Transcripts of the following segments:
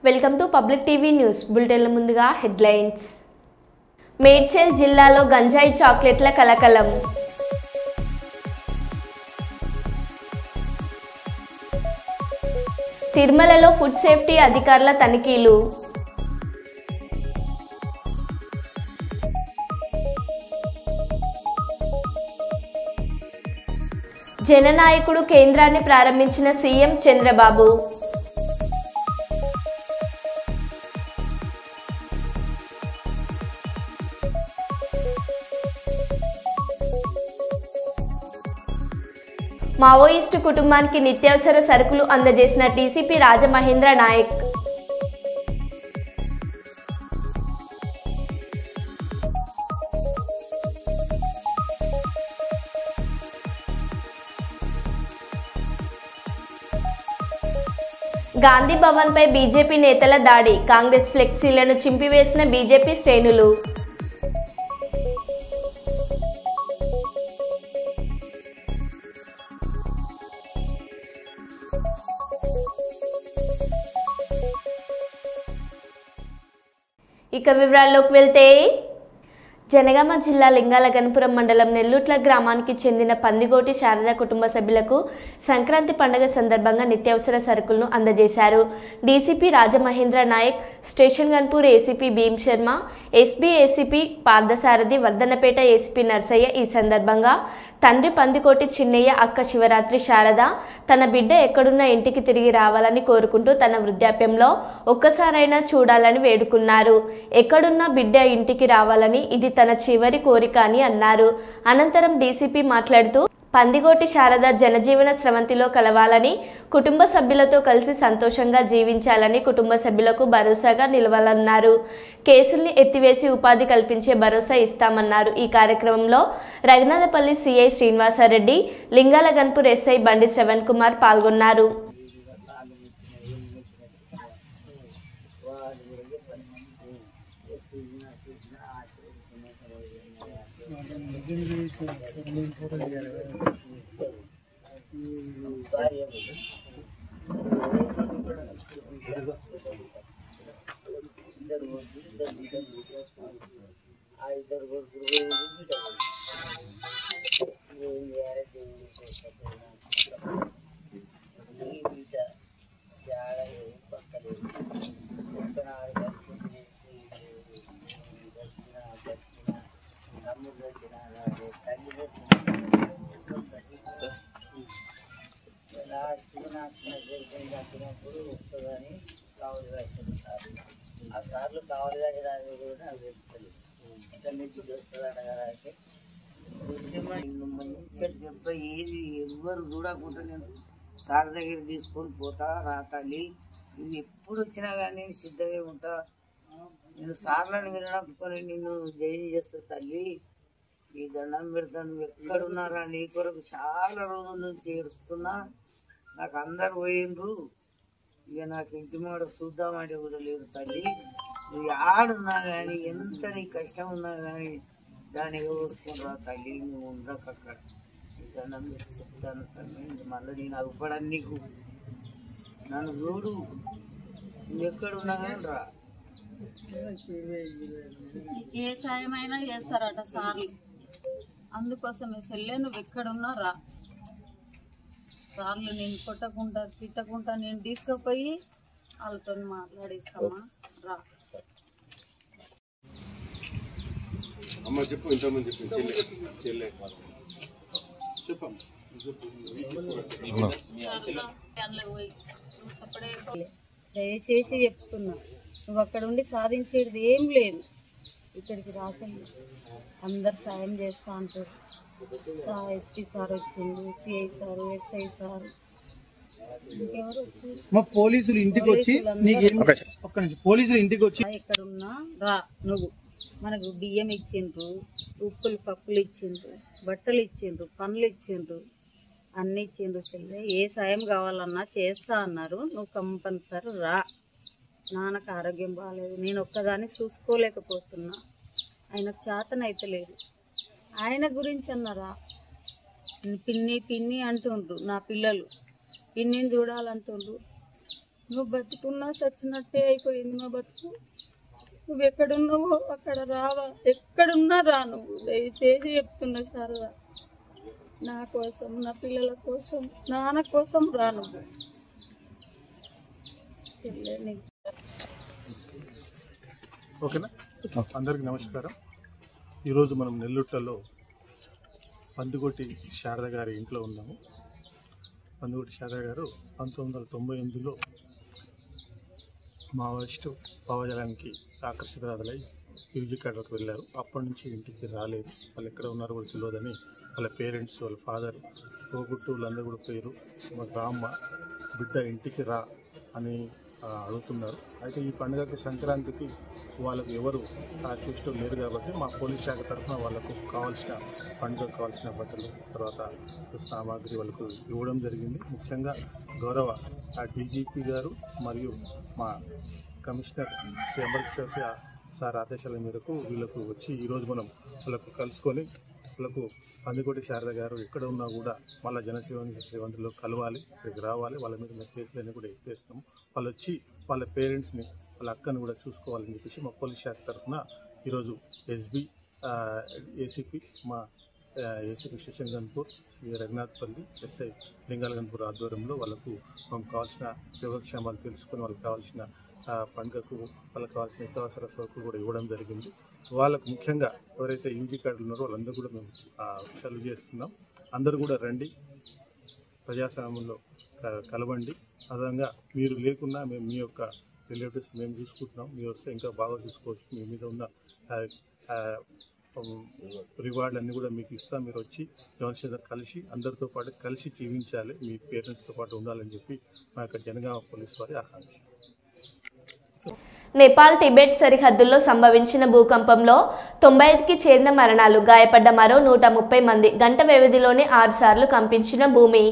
Welcome to public TV news బులెటిన్ల ముందుగా headlines. Medchal జిల్లాలో గంజాయి చాక్లెట్ల కలకలం. తిరుమలలో ఫుడ్ సేఫ్టీ అధికారుల తనిఖీలు. జననాయకుడు కేంద్రాన్ని ప్రారంభించిన సీఎం చంద్రబాబు. మావోయిస్టు కుటుంబానికి నిత్యావసర సరుకులు అందజేసిన డీసీపీ రాజమహేంద్ర నాయక్. గాంధీ భవన్ పై బీజేపీ నేతల దాడి. కాంగ్రెస్ ఫ్లెక్సీలను చింపివేసిన బీజేపీ శ్రేణులు. ఇక వివరాల్లోకి వెళ్తే, జనగామ జిల్లా లింగాల గణపురం మండలం నెల్లుట్ల గ్రామానికి చెందిన పందిగోటి శారద కుటుంబ సభ్యులకు సంక్రాంతి పండుగ సందర్భంగా నిత్యావసర సరుకులను అందజేశారు. DCP Rajamahendra Naik, station Ghanpur ACP Bheem Sharma, SB ACP Parthasarathi, Wardhannapet ACP Narsaiah ఈ సందర్భంగా తండ్రి పందికోటి చిన్నయ్య, అక్క శివరాత్రి శారద తన బిడ్డ ఎక్కడున్నా ఇంటికి తిరిగి రావాలని కోరుకుంటూ తన వృద్ధాప్యంలో ఒక్కసారైనా చూడాలని వేడుకున్నారు. ఎక్కడున్నా బిడ్డ ఇంటికి రావాలని, ఇది తన చివరి కోరిక అని అన్నారు. అనంతరం డీసీపీ మాట్లాడుతూ పందిగోటి శారద జనజీవన స్రవంతిలో కలవాలని, కుటుంబ సభ్యులతో కలిసి సంతోషంగా జీవించాలని, కుటుంబ సభ్యులకు భరోసాగా నిలవాలన్నారు. కేసుల్ని ఎత్తివేసి ఉపాధి కల్పించే భరోసా ఇస్తామన్నారు. ఈ కార్యక్రమంలో రఘునాథపల్లి సిఐ శ్రీనివాసరెడ్డి, లింగాల గన్పూర్ ఎస్ఐ బండి శ్రవణ్ కుమార్ పాల్గొన్నారు. ఆ సార్లు కావాలి కూడా నాకు తెలుస్తుంది. ఇక్కడి నుంచి చూస్తాడు కదా అంటే మంచిగా దెబ్బ ఏది ఎవ్వరు చూడకుండా నేను సార్ దగ్గర తీసుకొని పోతా రా తల్లి, నువ్వు ఎప్పుడు వచ్చినా కానీ నేను సిద్ధంగా ఉంటా, నేను సార్లను వినడుకొని నిన్ను జైలు చేస్తా తల్లి, ఈ దండం పెడతాను, నువ్వు ఎక్కడున్నారా నీ కొరకు చాలా రోజుల నుంచి ఏడుస్తున్నా, నాకు అందరు పోయిండ్రు, ఇక నాకు ఇంటి మాట చూద్దామంటే కూడా లేదు తల్లి, నువ్వు ఆడున్నా కానీ ఎంత నీ కష్టం ఉన్నా కానీ దాన్ని ఎగవచ్చుకుని రా తల్లి, నువ్వు ఉండక అక్కడ దండం పెట్టి చెప్తాను తల్లి, మళ్ళీ నేను అవ్వడానికి నీకు నన్ను చూడు, నువ్వు ఎక్కడున్నా కానీ రా. ఏ సాయమైనా చేస్తారట సార్లు, అందుకోసమే చెల్లె నువ్వు ఎక్కడున్నా రా, సార్లు నేను కొట్టకుండా తిట్టకుండా నేను తీసుకుపోయి వాళ్ళతో మాట్లాడిస్తామా రా. అమ్మ చెప్పు, ఇంతమంది దయచేసి చెప్తున్నా, నువ్వు అక్కడ ఉండి సాధించేది ఏం లేదు, ఇక్కడికి రాసింది అందరు సాయం చేస్తా అంటారు. ఎస్పీ సార్ వచ్చింది, సిఐ సార్, ఎస్ఐ సార్, ఇంకెవరు వచ్చింది, పోలీసులు ఇంటికి వచ్చి పోలీసులు ఇంటికి వచ్చి ఎక్కడున్నా రా నువ్వు. మనకు బియ్యం ఇచ్చిండ్రు, ఉప్పులు పప్పులు ఇచ్చిండ్రు, బట్టలు ఇచ్చిండ్రు, పనులు ఇచ్చిండ్రు, అన్నీ ఇచ్చిండ్రు. చెల్లె ఏ సాయం కావాలన్నా చేస్తా అన్నారు, నువ్వు కంపల్సరీ రా. నాన్నకు ఆరోగ్యం బాగాలేదు, నేను ఒక్కదాన్ని చూసుకోలేకపోతున్నా, ఆయనకు చేతనైతే లేదు, ఆయన గురించి అన్నారా, పిన్ని పిన్ని అంటుండ్రు నా పిల్లలు, పిన్నిని చూడాలంటుండ్రు, నువ్వు బతుకున్నా చచ్చినట్టే అయిపోయింది మా బతుకు. నువ్వు ఎక్కడున్నావో అక్కడ రావా, ఎక్కడున్నా రా. నువ్వు దయచేసి చెప్తున్నా శారదా, నా కోసం, నా పిల్లల కోసం, నాన్న కోసం రా. నువ్వు ఓకేనా? అందరికీ నమస్కారం. ఈరోజు మనం నెల్లూట్లలో పందిగొట్టి శారద గారి ఇంట్లో ఉన్నాము. పందిగొట్టి శారద గారు 1998లో మావోయిస్టు భావజాలానికి ఆకర్షితురాలై యూజీ కాడకు వెళ్ళారు. అప్పటి నుంచి ఇంటికి రాలేదు. వాళ్ళు ఎక్కడ ఉన్నారో కూడా తెలియదని వాళ్ళ పేరెంట్స్, వాళ్ళ ఫాదర్, తోబుట్టు వాళ్ళందరూ కూడా పోయారు. మా రామ్మ బిడ్డ ఇంటికి రా అని అడుగుతున్నారు. అయితే ఈ పండుగకు సంక్రాంతికి వాళ్ళకు ఎవరు చూస్తూ లేరు కాబట్టి మా పోలీస్ శాఖ తరఫున వాళ్ళకు కావాల్సిన పండుగకు కావాల్సిన బట్టలు, తర్వాత సామాగ్రి వాళ్ళకు ఇవ్వడం జరిగింది. ముఖ్యంగా గౌరవ డీజీపీ గారు మరియు మా కమిషనర్ శ్రీ అమర్శేష సార్ ఆదేశాల మేరకు వీళ్ళకు వచ్చి ఈరోజు మనం వాళ్ళకు కలుసుకొని వాళ్ళకు పందిగొట్టి శారద గారు ఎక్కడ ఉన్నా కూడా మళ్ళీ జనసేవలో కలవాలి, ఇక్కడికి రావాలి, వాళ్ళ మీద కేసులన్నీ కూడా ఎత్తేస్తాము. వాళ్ళు వచ్చి వాళ్ళ పేరెంట్స్ని, వాళ్ళ అక్కను కూడా చూసుకోవాలని చెప్పేసి మా పోలీస్ శాఖ తరఫున ఈరోజు ఎస్బీ ఏసీపీ, మా ACP station Ghanpur, Shri Raghunathpalli, SI Lingala Ghanpur ఆధ్వర్యంలో వాళ్ళకు మనకు కావాల్సిన యోగక్షేమాలు తెలుసుకొని వాళ్ళకి కావాల్సిన పండుగకు వాళ్ళకి కావాల్సిన నిత్యావసర సరుకులు కూడా ఇవ్వడం జరిగింది. వాళ్ళకు ముఖ్యంగా ఎవరైతే యూజీ కార్డులు ఉన్నారో వాళ్ళందరూ కూడా మేము సెలవు చేస్తున్నాం. అందరూ కూడా రండి, ప్రజాస్వామ్యంలో కలవండి. అదనంగా మీరు లేకున్నా మేము మీ యొక్క రిలేటివ్స్ మేము చూసుకుంటున్నాం. మీరు వస్తే ఇంకా బాగా చూసుకోవచ్చు. మీ మీద ఉన్న రివార్డులు అన్నీ కూడా మీకు ఇస్తాం. మీరు వచ్చి జనసేన కలిసి అందరితో పాటు కలిసి జీవించాలి, మీ పేరెంట్స్తో పాటు ఉండాలని చెప్పి మా యొక్క జనగామ పోలీసు వారి ఆకాంక్ష. నేపాల్ టిబెట్ సరిహద్దుల్లో సంభవించిన భూకంపంలో 95కి చేరిన మరణాలు, గాయపడ్డ మరో 130 మంది. గంట వ్యవధిలోనే 6 సార్లు కంపించిన భూమి.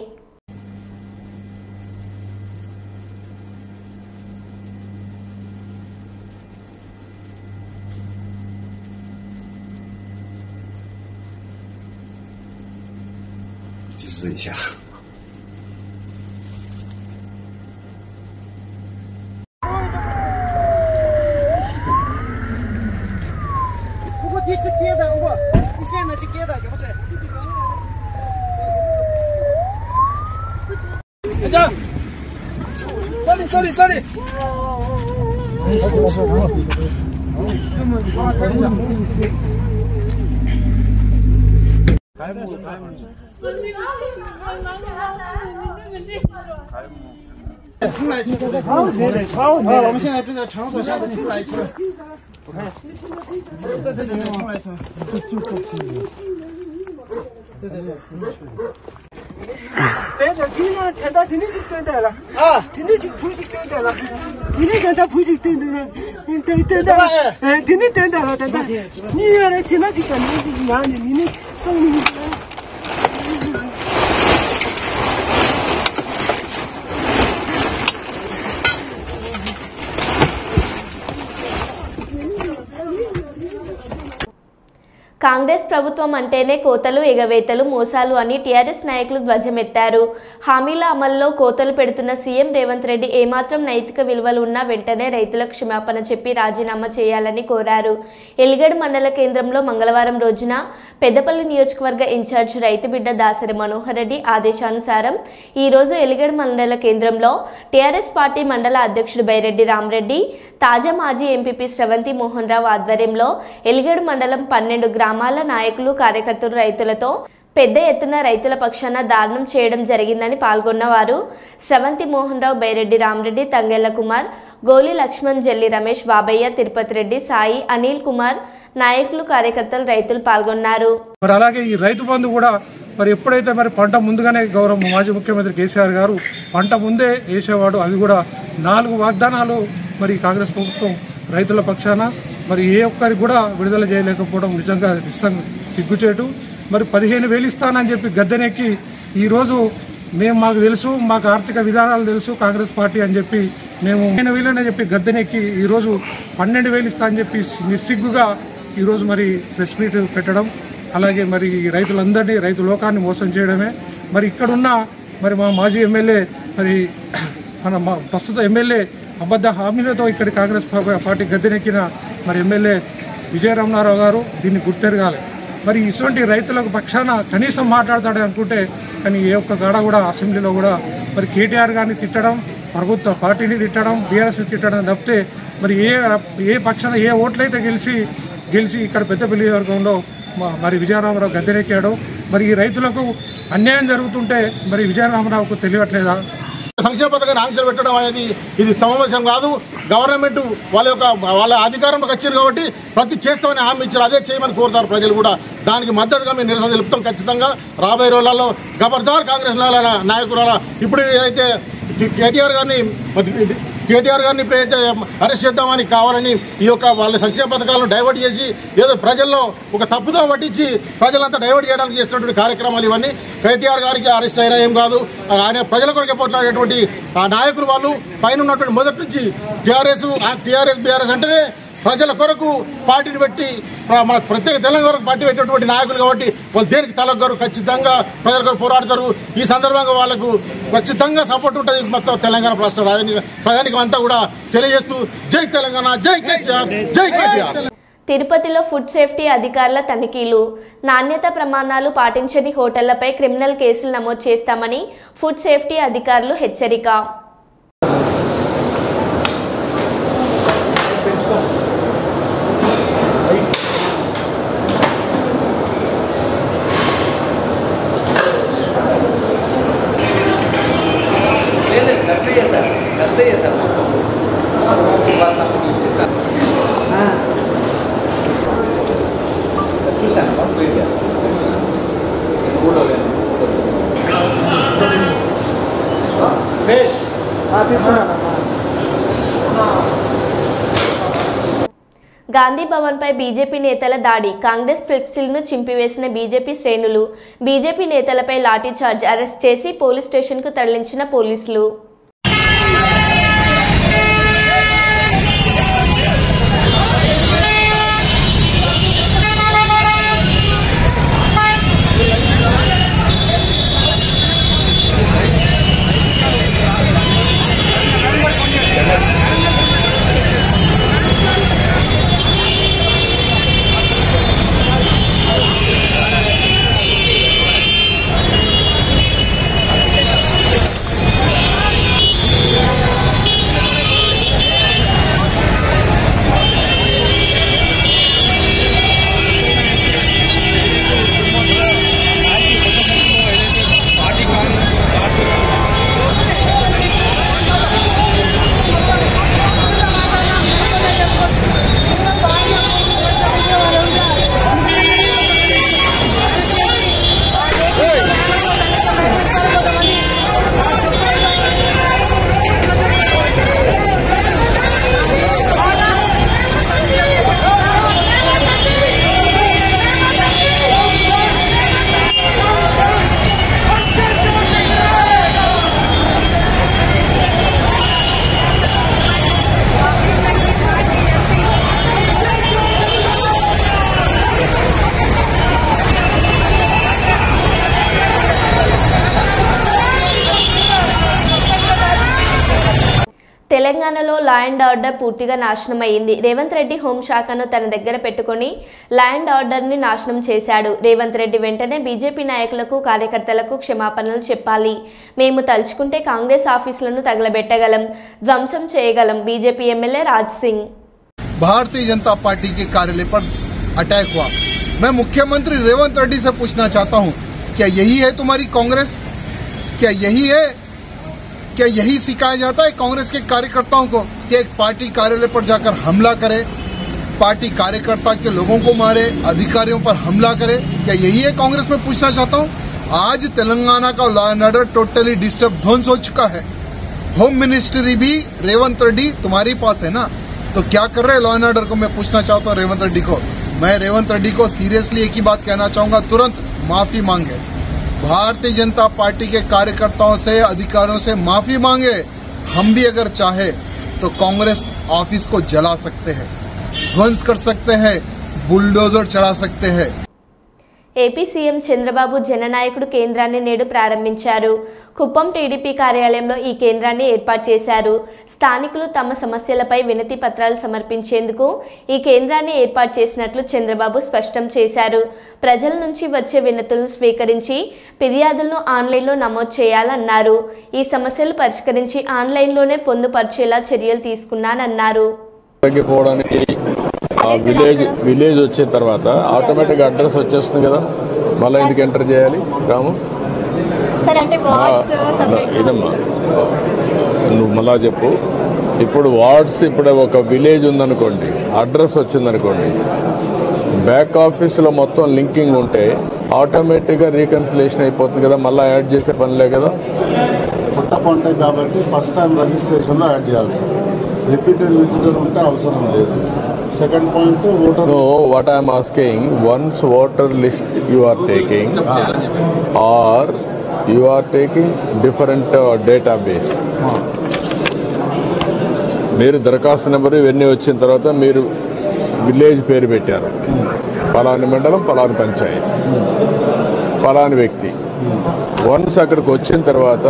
కాంగ్రెస్ ప్రభుత్వం అంటేనే కోతలు, ఎగవేతలు, మోసాలు అని టీఆర్ఎస్ నాయకులు ధ్వజమెత్తారు. హామీల అమల్లో కోతలు పెడుతున్న సీఎం రేవంత్ రెడ్డి ఏమాత్రం నైతిక విలువలు ఉన్నా వెంటనే రైతులకు క్షమాపణ చెప్పి రాజీనామా చేయాలని కోరారు. ఎలిగడ్ మండల కేంద్రంలో మంగళవారం రోజున పెద్దపల్లి నియోజకవర్గ ఇన్ఛార్జ్ రైతు బిడ్డ దాసరి మనోహర్ రెడ్డి ఆదేశానుసారం ఈరోజు ఎలిగడ్ మండల కేంద్రంలో టీఆర్ఎస్ పార్టీ మండల అధ్యక్షుడు బైరెడ్డి రామరెడ్డి, తాజా మాజీ ఎంపీపీ శ్రవంతి మోహన్ రావు ఆధ్వర్యంలో ఎలిగడ్ మండలం 12 గ్రామాల నాయకులు, కార్యకర్తలు రైతులతో పెద్ద ఎత్తున రైతుల పక్షాన దారుణం చేయడం జరిగిందని పాల్గొన్నవారు శ్రవంతి మోహన్ రావు, బైరెడ్డి రామరెడ్డి, తంగెళ్ల కుమార్, గోలి లక్ష్మణ్, జల్లి రమేష్, బాబయ్య, తిరుపతి రెడ్డి, సాయి, అనిల్ కుమార్ నాయకులు, కార్యకర్తలు, రైతులు పాల్గొన్నారు. మరి అలాగే ఈ రైతు బంధు కూడా మరి ఎప్పుడైతే మరి పంట ముందుగానే గౌరవ మాజీ ముఖ్యమంత్రి కేసీఆర్ గారు పంట ముందే వేసేవాడు, అవి కూడా 4 వాగ్దానాలు మరి కాంగ్రెస్ ప్రభుత్వం రైతుల పక్షాన మరి ఏ ఒక్కరికి కూడా విడుదల చేయలేకపోవడం నిజంగా సిగ్గుచేటు. మరి 15,000 ఇస్తానని చెప్పి గద్దెనెక్కి ఈరోజు మాకు తెలుసు, మాకు ఆర్థిక విధానాలు తెలుసు కాంగ్రెస్ పార్టీ అని చెప్పి మేము 15,000 అని చెప్పి గద్దెనెక్కి ఈరోజు 12,000 ఇస్తా అని చెప్పి నిస్సిగ్గుగా ఈరోజు మరి ప్రెస్ మీట్ పెట్టడం, అలాగే మరి రైతులందరినీ, రైతు లోకాన్ని మోసం చేయడమే. మరి ఇక్కడున్న మరి మా మాజీ ఎమ్మెల్యే మరి ప్రస్తుత ఎమ్మెల్యే అబద్ధ హామీలతో ఇక్కడి కాంగ్రెస్ పార్టీ గద్దెనెక్కిన మరి ఎమ్మెల్యే విజయరమణారావు గారు దీన్ని గుర్తెరగాలి. మరి ఇటువంటి రైతులకు పక్షాన కనీసం మాట్లాడతాడని అనుకుంటే కానీ ఏ ఒక్క గాడ కూడా అసెంబ్లీలో కూడా మరి కేటీఆర్ గారిని తిట్టడం, ప్రభుత్వ పార్టీని తిట్టడం, బీఆర్ఎస్ని తిట్టడం తప్పితే మరి ఏ పక్షాన ఏ ఓట్లయితే గెలిచి ఇక్కడ పెద్దపల్లి వర్గంలో మరి విజయరామరావు గద్దెనెక్కాడు. మరి ఈ రైతులకు అన్యాయం జరుగుతుంటే మరి విజయరామరావుకు తెలియట్లేదా? సంక్షేమ పథకాన్ని ఆంక్షలు పెట్టడం అనేది ఇది సమావేశం కాదు. గవర్నమెంట్ వాళ్ళ అధికారంలోకి వచ్చారు కాబట్టి ప్రతి చేస్తామని హామీ ఇచ్చారు, అదే చేయమని కోరుతారు ప్రజలు కూడా. దానికి మద్దతుగా మేము నిరసన తెలుపుతాం. ఖచ్చితంగా రాబోయే రోజులలో ఖబర్దార్ కాంగ్రెస్ నాయకురాల ఇప్పుడు అయితే కేటీఆర్ గారిని ఇప్పుడైతే అరెస్ట్ చేద్దామని కావాలని ఈ యొక్క వాళ్ళ సంక్షేమ పథకాలను డైవర్ట్ చేసి ఏదో ప్రజల్లో ఒక తప్పుదో పట్టించి ప్రజలంతా డైవర్ట్ చేయడానికి చేస్తున్నటువంటి కార్యక్రమాలు ఇవన్నీ. కేటీఆర్ గారికి అరెస్ట్ అయినా ఏం కాదు, ఆయన ప్రజల కొరకు పోట్లాడేటువంటి ఆ నాయకులు వాళ్ళు పైన ఉన్నటువంటి మొదటి నుంచి టీఆర్ఎస్ బీఆర్ఎస్ అంటేనే ప్రజల కొరకు పార్టీని పెట్టి మన ప్రత్యేక తెలంగాణ వరకు పార్టీ పెట్టినటువంటి నాయకులు కాబట్టి వాళ్ళు దేనికి తలగ్గరు, ఖచ్చితంగా ప్రజల కొరకు పోరాడతారు. ఈ సందర్భంగా వాళ్లకు ఖచ్చితంగా సపోర్ట్ ఉంటుంది మొత్తం తెలంగాణ రాష్ట్ర ప్రజానికి అంతా కూడా తెలియజేస్తూ జై తెలంగాణ, జై కేసీఆర్, జై కేటీఆర్. తిరుపతిలో ఫుడ్ సేఫ్టీ అధికారుల తనిఖీలు. నాణ్యత ప్రమాణాలు పాటించని హోటళ్లపై క్రిమినల్ కేసులు నమోదు చేస్తామని ఫుడ్ సేఫ్టీ అధికారులు హెచ్చరిక. గాంధీ భవన్ పై బీజేపీ నేతల దాడి. కాంగ్రెస్ ఫ్లెక్సీలను చింపివేసిన బీజేపీ శ్రేణులు. బీజేపీ నేతలపై లాఠీచార్జ్, అరెస్ట్ చేసి పోలీస్ స్టేషన్కు తరలించిన పోలీసులు. తెలంగాణలో లా అండ్ ఆర్డర్ పూర్తిగా నాశనమైంది. రేవంత్ రెడ్డి హోంశాఖను తన దగ్గర పెట్టుకుని లా అండ్ ఆర్డర్ని నాశనం చేశాడు. రేవంత్ రెడ్డి వెంటనే బీజేపీ నాయకులకు, కార్యకర్తలకు క్షమాపణలు చెప్పాలి. మేము తలుచుకుంటే కాంగ్రెస్ ఆఫీసులను తగలబెట్టగలం, ధ్వంసం చేయగలం. BJP MLA Raj Singh. Bharatiya Janata party के कार्यालय पर अटैक हुआ. मैं मुख्यमंत्री रेवंत रेड्डी से पूछना चाहता हूं, क्या यही है तुम्हारी कांग्रेस? क्या यही है? क्या यही सिखाया जाता है कांग्रेस के कार्यकर्ताओं को कि एक पार्टी कार्यालय पर जाकर हमला करे, पार्टी कार्यकर्ता के लोगों को मारे, अधिकारियों पर हमला करे? क्या यही है कांग्रेस में? पूछना चाहता हूं. आज तेलंगाना का law and order totally disturb, ध्वंस हो चुका है. होम मिनिस्ट्री भी रेवंत रेड्डी तुम्हारे पास है ना, तो क्या कर रहे लॉ एंड ऑर्डर को? मैं पूछना चाहता हूँ रेवंत रेड्डी को. मैं रेवंत रेड्डी को सीरियसली एक ही बात कहना चाहूंगा, तुरंत माफी मांगे. भारतीय जनता पार्टी के कार्यकर्ताओं से, अधिकारियों से माफी मांगे. हम भी अगर चाहे तो कांग्रेस ऑफिस को जला सकते हैं, ध्वंस कर सकते हैं, बुलडोजर चढ़ा सकते हैं. ఏపీ సీఎం చంద్రబాబు జననాయకుడు కేంద్రాన్ని నేడు ప్రారంభించారు. కుప్పం టీడీపీ కార్యాలయంలో ఈ కేంద్రాన్ని ఏర్పాటు చేశారు. స్థానికులు తమ సమస్యలపై వినతి పత్రాలు సమర్పించేందుకు ఈ కేంద్రాన్ని ఏర్పాటు చేసినట్లు చంద్రబాబు స్పష్టం చేశారు. ప్రజల నుంచి వచ్చే వినతులను స్వీకరించి ఫిర్యాదులను ఆన్లైన్లో నమోదు చేయాలన్నారు. ఈ సమస్యలు పరిష్కరించి ఆన్లైన్లోనే పొందుపరిచేలా చర్యలు తీసుకున్నానన్నారు. విలేజ్ వచ్చిన తర్వాత ఆటోమేటిక్గా అడ్రస్ వచ్చేస్తుంది కదా, మళ్ళీ ఎందుకు ఎంటర్ చేయాలి రాము? ఇదమ్మా నువ్వు మళ్ళా చెప్పు. ఇప్పుడు వార్డ్స్, ఇప్పుడు ఒక విలేజ్ ఉందనుకోండి, అడ్రస్ వచ్చిందనుకోండి, బ్యాక్ ఆఫీస్లో మొత్తం లింకింగ్ ఉంటే ఆటోమేటిక్గా రీకన్సిలేషన్ అయిపోతుంది కదా, మళ్ళీ యాడ్ చేసే పనిలే కదా. కొత్త కాంటాక్ట్ కాబట్టి ఫస్ట్ టైం రిజిస్ట్రేషన్లో యాడ్ చేయాలి సార్. రిపీటెడ్ విజిటర్ ఉంటే అవసరం లేదు. Second point, voter. No, what I am asking, once voter list you are taking, or you are taking different database. మీరు దరఖాస్తు నెంబరు ఇవన్నీ వచ్చిన తర్వాత మీరు విలేజ్ పేరు పెట్టారు, పలాని మండలం, పలాని పంచాయతీ, పలాని వ్యక్తి. వన్స్ అక్కడికి వచ్చిన తర్వాత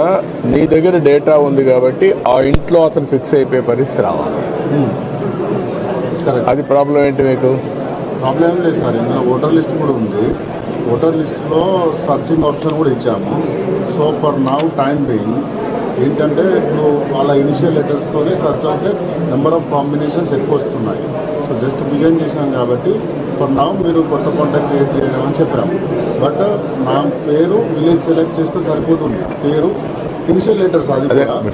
నీ దగ్గర డేటా ఉంది కాబట్టి ఆ ఇంట్లో అతను ఫిక్స్ అయిపోయే పరిస్థితి రావాలి. అది ప్రాబ్లం ఏంటి మీకు? ప్రాబ్లం ఏం లేదు సార్, ఇందులో ఓటర్ లిస్ట్ కూడా ఉంది. ఓటర్ లిస్ట్లో సర్చింగ్ ఆప్షన్ కూడా ఇచ్చాము. So for now time being ఏంటంటే ఇప్పుడు వాళ్ళ ఇనిషియల్ లెటర్స్తోనే సర్చ్ అవుతే నెంబర్ ఆఫ్ కాంబినేషన్స్ ఎక్కువ వస్తున్నాయి. సో జస్ట్ బిగిన్ చేశాం కాబట్టి ఫర్ నౌ మీరు కొత్త కాంటాక్ట్ క్రియేట్ చేయడం అని చెప్పాము. బట్ నా పేరు విలేజ్ సెలెక్ట్ చేస్తే సరిపోతుంది. పేరు ఇనిషియల్ లెటర్స్ అది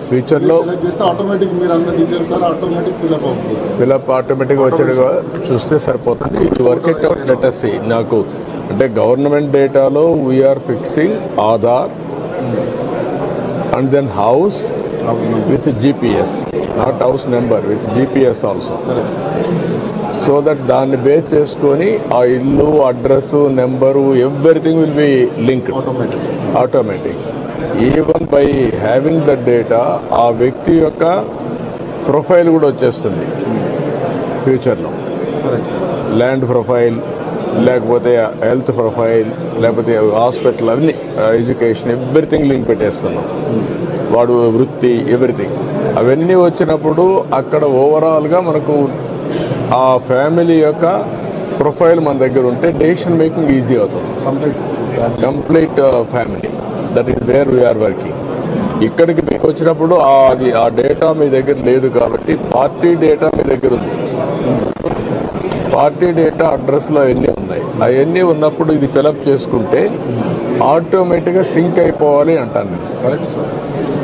ఫ్యూచర్లో సెలెక్ట్ చేస్తే ఆటోమేటిక్ మీరు అన్న డీటెయిల్స్ సార్ ఆటోమేటిక్ ఫిల్అప్ అవుతుంది. ఫిల్అప్ ఆటోమేటిక్గా వచ్చేట్టుగా చూస్తే సరిపోతుంది. ఇది వర్క్ ఇట్ అవుట్ లెటర్స్ నాకు అంటే గవర్నమెంట్ డేటాలో we are fixing Aadhaar and then house with GPS, not house number, with GPS also. So that దాన్ని బేస్ చేసుకొని ఆ ఇల్లు, address, number, everything will be linked automatic. Even by having the data ఆ వ్యక్తి యొక్క ప్రొఫైల్ కూడా వచ్చేస్తుంది ఫ్యూచర్లో. ల్యాండ్ ప్రొఫైల్, లేకపోతే హెల్త్ ప్రొఫైల్, లేకపోతే హాస్పిటల్, అవన్నీ ఎడ్యుకేషన్, ఎవ్రీథింగ్ లింక్ పెట్టేస్తున్నాం. వాడు వృత్తి, ఎవ్రీథింగ్ అవన్నీ వచ్చినప్పుడు అక్కడ ఓవరాల్గా మనకు ఆ ఫ్యామిలీ యొక్క ప్రొఫైల్ మన దగ్గర ఉంటే డెసిషన్ మేకింగ్ ఈజీ అవుతుంది. Complete family, that is where we are working. ఇక్కడికి మీకు వచ్చినప్పుడు అది ఆ డేటా మీ దగ్గర లేదు కాబట్టి పార్టీ డేటా మీ దగ్గర ఉంది. పార్టీ డేటా అడ్రస్లో అవన్నీ ఉన్నాయి. అవన్నీ ఉన్నప్పుడు ఇది ఫిలప్ చేసుకుంటే ఆటోమేటిక్గా సింక్ అయిపోవాలి అంటాను నేను. కరెక్ట్ సార్,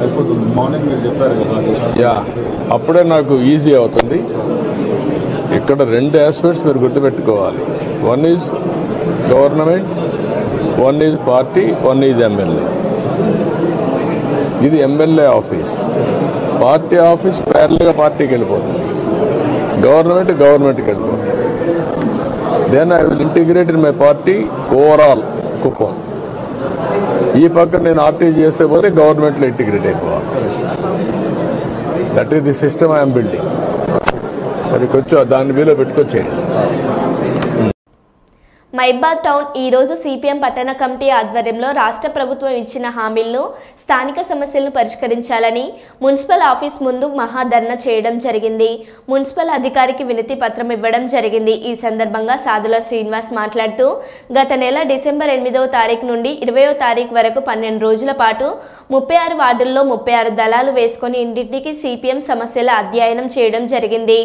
అయిపోతుంది. మార్నింగ్ మీరు చెప్పారు కదా, యా, అప్పుడే నాకు ఈజీ అవుతుంది. ఇక్కడ రెండు ఆస్పెక్ట్స్ మీరు గుర్తుపెట్టుకోవాలి. One is government, one is party, one is MLA. ఇది ఎమ్మెల్యే ఆఫీస్. పార్టీ ఆఫీస్ ప్యారల్గా పార్టీకి వెళ్ళిపోతుంది, గవర్నమెంట్కి వెళ్ళిపోతుంది. Then I will integrate in my party overall Kuppam. ఈ పక్కన నేను ఆర్టీ చేస్తే పోతే గవర్నమెంట్లో ఇంటిగ్రేట్ అయిపోవాలి. That is the system I'm building. అది కొంచెం దాన్ని వీలో పెట్టుకొచ్చేయండి. మైబాద్ టౌన్ ఈరోజు సిపిఎం పట్టణ కమిటీ ఆధ్వర్యంలో రాష్ట్ర ప్రభుత్వం ఇచ్చిన హామీలను, స్థానిక సమస్యలను పరిష్కరించాలని మున్సిపల్ ఆఫీస్ ముందు మహాధర్నా చేయడం జరిగింది. మున్సిపల్ అధికారికి వినతి పత్రం ఇవ్వడం జరిగింది. ఈ సందర్భంగా సాదుల శ్రీనివాస్ మాట్లాడుతూ, గత నెల డిసెంబర్ 8వ తారీఖు నుండి 20వ తారీఖు వరకు 12 రోజుల పాటు 36 వార్డుల్లో 36 దళాలు వేసుకొని ఇంటింటికి సిపిఎం సమస్యల అధ్యయనం చేయడం జరిగింది.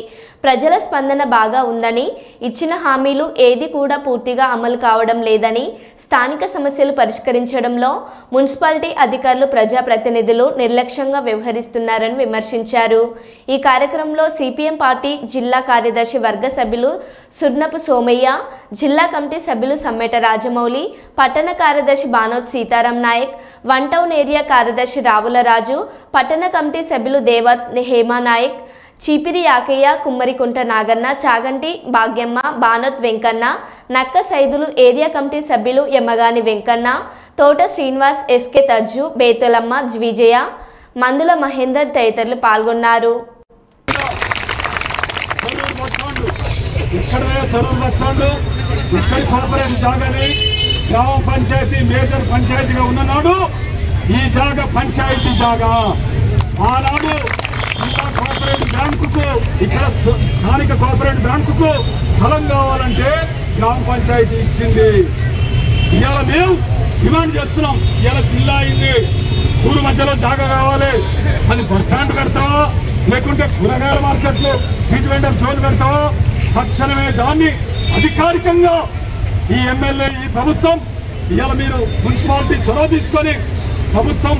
ప్రజల స్పందన బాగా ఉందని, ఇచ్చిన హామీలు ఏది కూడా పూర్తిగా అమలు కావడం లేదని, స్థానిక సమస్యలు పరిష్కరించడంలో మున్సిపాలిటీ అధికారులు, ప్రజాప్రతినిధులు నిర్లక్ష్యంగా వ్యవహరిస్తున్నారని విమర్శించారు. ఈ కార్యక్రమంలో సిపిఎం పార్టీ జిల్లా కార్యదర్శి వర్గ సభ్యులు సుర్నపు సోమయ్య, జిల్లా కమిటీ సభ్యులు సమ్మెట రాజమౌళి, పట్టణ కార్యదర్శి Banoth Sitaram Naik, one town area కార్యదర్శి రావుల రాజు, పట్టణ కమిటీ సభ్యులు దేవత్ హేమా నాయక్, చీపిరి యాకయ్య, కుమ్మరికుంట నాగన్న, చాగంటి భాగ్యమ్మ, బానోత్ వెంకన్న, నక్క సైదులు, ఏరియా కమిటీ సభ్యులు యమ్మగాని వెంకన్న, తోట శ్రీనివాస్, ఎస్కే తజ్జు, బేతలమ్మ, విజయ, మందుల మహేందర్ తదితరులు పాల్గొన్నారు. గ్రామ పంచాయతీ మేజర్ పంచాయతీగా ఉన్ననాడు ఈ జాగా పంచాయతీ జాగా. ఆనాడు జిల్లా కోఆపరేటివ్ బ్యాంకుకు ఇక్కడ స్థానిక కోఆపరేటివ్ బ్యాంకుకు స్థలం కావాలంటే గ్రామ పంచాయతీ ఇచ్చింది. ఇవాళ మేము డిమాండ్ చేస్తున్నాం. ఇవాళ జిల్లా అయింది, ఊరు మధ్యలో జాగా కావాలి. అది బస్ స్టాండ్ పెడతావా లేకుంటే కూరగాయల మార్కెట్లు స్ట్రీట్ వెండర్ జోన్ పెడతావా? తక్షణమే దాన్ని అధికారికంగా ఈ ఎమ్మెల్యే ఈ ప్రభుత్వం ఇవాళ మీరు మున్సిపాలిటీ చొరవ తీసుకొని ప్రభుత్వం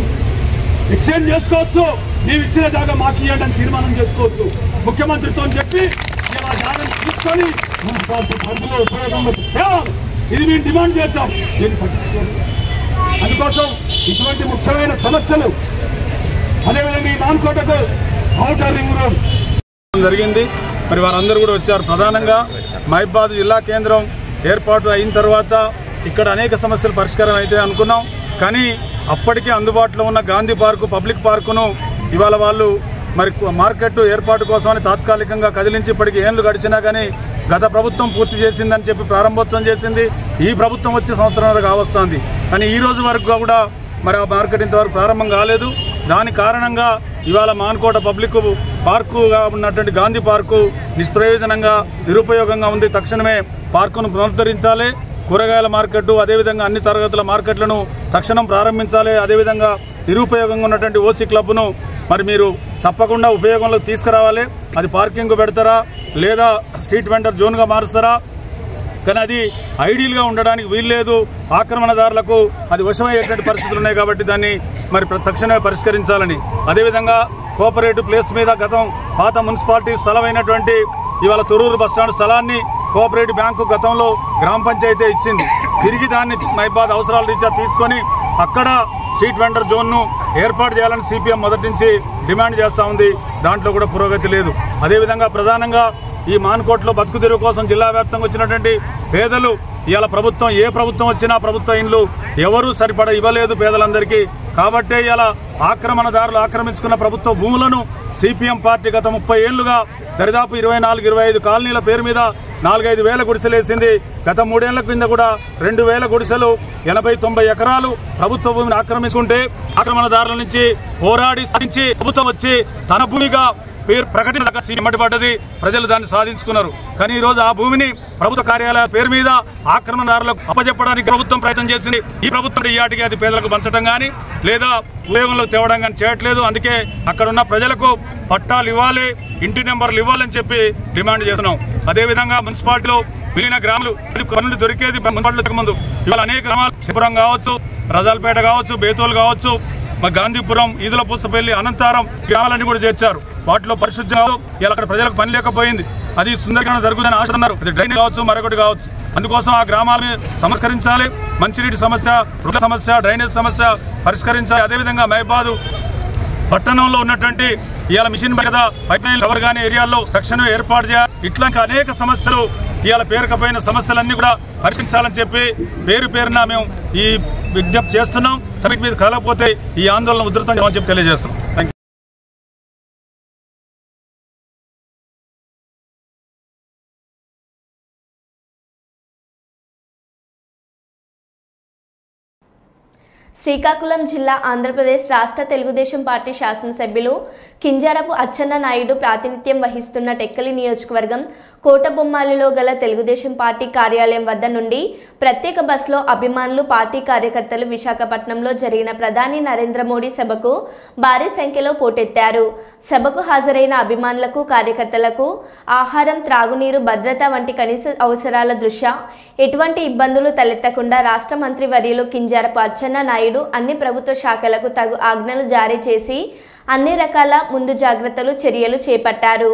ఎక్స్చేంజ్ చేసుకోవచ్చు. నీవు ఇచ్చిన జాగా మాకు ఇవ్వండి అని తీర్మానం చేసుకోవచ్చు. ముఖ్యమంత్రితో చెప్పి ఇలా జాగాను తీసుకొని మున్సిపాలిటీ పరిధిలో ఉపయోగంలో తేవాలి. ఇది మేము డిమాండ్ చేశాం. దీన్ని పట్టించుకోండి. అందుకోసం ఇటువంటి ముఖ్యమైన సమస్యలు అదేవిధంగా ఈ నాన్కోటకు ఔటర్ రింగ్ రోడ్ జరిగింది. మరి వారందరూ కూడా వచ్చారు. ప్రధానంగా మహబూబాబాద్ జిల్లా కేంద్రం ఏర్పాటు అయిన తర్వాత ఇక్కడ అనేక సమస్యలు పరిష్కారం అయితే అనుకున్నాం. కానీ అప్పటికే అందుబాటులో ఉన్న గాంధీ పార్కు పబ్లిక్ పార్కును ఇవాళ వాళ్ళు మరి మార్కెట్ ఏర్పాటు కోసమని తాత్కాలికంగా కదిలించి ఇప్పటికి ఏళ్ళు గడిచినా కానీ గత ప్రభుత్వం పూర్తి చేసిందని చెప్పి ప్రారంభోత్సవం చేసింది. ఈ ప్రభుత్వం వచ్చి సంవత్సరాలు కావస్తుంది. కానీ ఈ రోజు వరకు కూడా మరి ఆ మార్కెట్ ఇంతవరకు ప్రారంభం కాలేదు. దాని కారణంగా ఇవాళ మాన్కోట పబ్లిక్ పార్కుగా ఉన్నటువంటి గాంధీ పార్కు నిష్ప్రయోజనంగా నిరుపయోగంగా ఉంది. తక్షణమే పార్కును పునరుద్ధరించాలి. కూరగాయల మార్కెట్ అదేవిధంగా అన్ని తరగతుల మార్కెట్లను తక్షణం ప్రారంభించాలి. అదేవిధంగా నిరుపయోగంగా ఉన్నటువంటి ఓసీ క్లబ్ను మరి మీరు తప్పకుండా ఉపయోగంలోకి తీసుకురావాలి. అది పార్కింగ్ పెడతారా లేదా స్ట్రీట్ వెండర్ జోన్గా మారుస్తారా? కానీ అది ఐడియల్గా ఉండడానికి వీల్లేదు. ఆక్రమణదారులకు అది వశమయ్యేటువంటి పరిస్థితులు ఉన్నాయి. కాబట్టి దాన్ని మరి తక్షణమే పరిష్కరించాలని, అదేవిధంగా కోఆపరేటివ్ ప్లేస్ మీద గతం పాత మున్సిపాలిటీ స్థలమైనటువంటి ఇవాళ తొర్రూరు బస్టాండ్ స్థలాన్ని కోఆపరేటివ్ బ్యాంకు గతంలో గ్రామ పంచాయతీ ఇచ్చింది. తిరిగి దాన్ని మహబూబాబాద్ అవసరాల రీత్యా తీసుకొని అక్కడ స్ట్రీట్ వెండర్ జోన్ను ఏర్పాటు చేయాలని సిపిఎం మొదటి నుంచి డిమాండ్ చేస్తూ ఉంది. దాంట్లో కూడా పురోగతి లేదు. అదేవిధంగా ప్రధానంగా ఈ మాన్కోట్లో బతుకు తెరువు కోసం జిల్లా వ్యాప్తంగా వచ్చినటువంటి పేదలు ఇవాళ ప్రభుత్వం ఏ ప్రభుత్వం వచ్చినా ప్రభుత్వ ఇండ్లు ఎవరూ సరిపడ ఇవ్వలేదు పేదలందరికీ. కాబట్టే ఇవాళ ఆక్రమణదారులు ఆక్రమించుకున్న ప్రభుత్వ భూములను సిపిఎం పార్టీ గత 30 ఏళ్లుగా దరిదాపు 24-25 కాలనీల పేరు మీద 4-5 వేల గుడిసెలేసింది. గత 3 ఏళ్ల కింద కూడా 2000 గుడిసెలు 80-90 ఎకరాలు ప్రభుత్వ భూమిని ఆక్రమించుకుంటే ఆక్రమణదారుల నుంచి పోరాడి సాధించి ప్రభుత్వం వచ్చి తన భూమిగా పేరు ప్రకటించబడ్డది. ప్రజలు దాన్ని సాధించుకున్నారు. కానీ ఈ రోజు ఆ భూమిని ప్రభుత్వ కార్యాలయాల పేరు మీద ఆక్రమణదారులకు అప్పచెప్పడానికి ప్రభుత్వం ప్రయత్నం చేసింది. ఈ ప్రభుత్వం ఈయాటికి అది పేదలకు పంచడం కానీ లేదా ఉపయోగంలో తేవడం కానీ చేయట్లేదు. అందుకే అక్కడున్న ప్రజలకు పట్టాలు ఇవ్వాలి, ఇంటి నెంబర్లు ఇవ్వాలని చెప్పి డిమాండ్ చేస్తున్నాం. అదేవిధంగా మున్సిపాలిటీలో మిగిలిన గ్రామాలు పనులు దొరికేది మున్సిపాలిటీ ముందు ఇవాళ అనేక గ్రామాలు శిబురం కావచ్చు, రజాల్పేట కావచ్చు, బేతోలు కావచ్చు, గాంధీపురం, ఈదుల పూసపల్లి, అనంతారం గ్రామాలన్నీ కూడా చేర్చారు. వాటిలో పరిశుద్ధి ఇలా అక్కడ ప్రజలకు పని లేకపోయింది. అది సుందరీకరణ జరుగుతుందని ఆశ ఉన్నారు. అది డ్రైనేజ్ కావచ్చు, మరొకటి కావచ్చు. అందుకోసం ఆ గ్రామాలను సంస్కరించాలి. మంచినీటి సమస్య, రోడ్ల సమస్య, డ్రైనేజ్ సమస్య పరిష్కరించాలి. అదేవిధంగా మహబూబాబాద్ పట్టణంలో ఉన్నటువంటి ఇవాళ మిషన్ మీద పైప్ లైన్ కవర్ గానీ ఏరియాల్లో తక్షణమే ఏర్పాటు చేయాలి. ఇట్లాంటి అనేక సమస్యలు ఇవాళ పేరుకపోయిన సమస్యలన్నీ కూడా పరిష్కరించాలని చెప్పి పేరున మేము ఈ విజ్ఞప్తి చేస్తున్నాం. తనకి మీద కలగకపోతే ఈ ఆందోళన ఉధృతం చెప్పి తెలియజేస్తున్నాం. శ్రీకాకుళం జిల్లా ఆంధ్రప్రదేశ్ రాష్ట్ర తెలుగుదేశం పార్టీ శాసనసభ్యులు కింజారపు అచ్చెన్న నాయుడు ప్రాతినిధ్యం వహిస్తున్న టెక్కలి నియోజకవర్గం కోటబొమ్మాలిలో గల తెలుగుదేశం పార్టీ కార్యాలయం వద్ద నుండి ప్రత్యేక బస్సులో అభిమానులు, పార్టీ కార్యకర్తలు విశాఖపట్నంలో జరిగిన ప్రధాని నరేంద్ర మోడీ సభకు భారీ సంఖ్యలో పోటెత్తారు. సభకు హాజరైన అభిమానులకు, కార్యకర్తలకు ఆహారం, త్రాగునీరు, భద్రత వంటి కనీస అవసరాల దృష్ట్యా ఎటువంటి ఇబ్బందులు తలెత్తకుండా రాష్ట్ర మంత్రి వర్యులు కింజారపు అచ్చెన్న నాయుడు అన్ని ప్రభుత్వ శాఖలకు తగు ఆజ్ఞలు జారీ చేసి అన్ని రకాల ముందు జాగ్రత్తలు చర్యలు చేపట్టారు.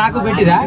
నాకు పెట్టిరా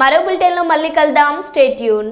మరో బులెటిన్లో మళ్ళీ కలుద్దాం. Stay tune.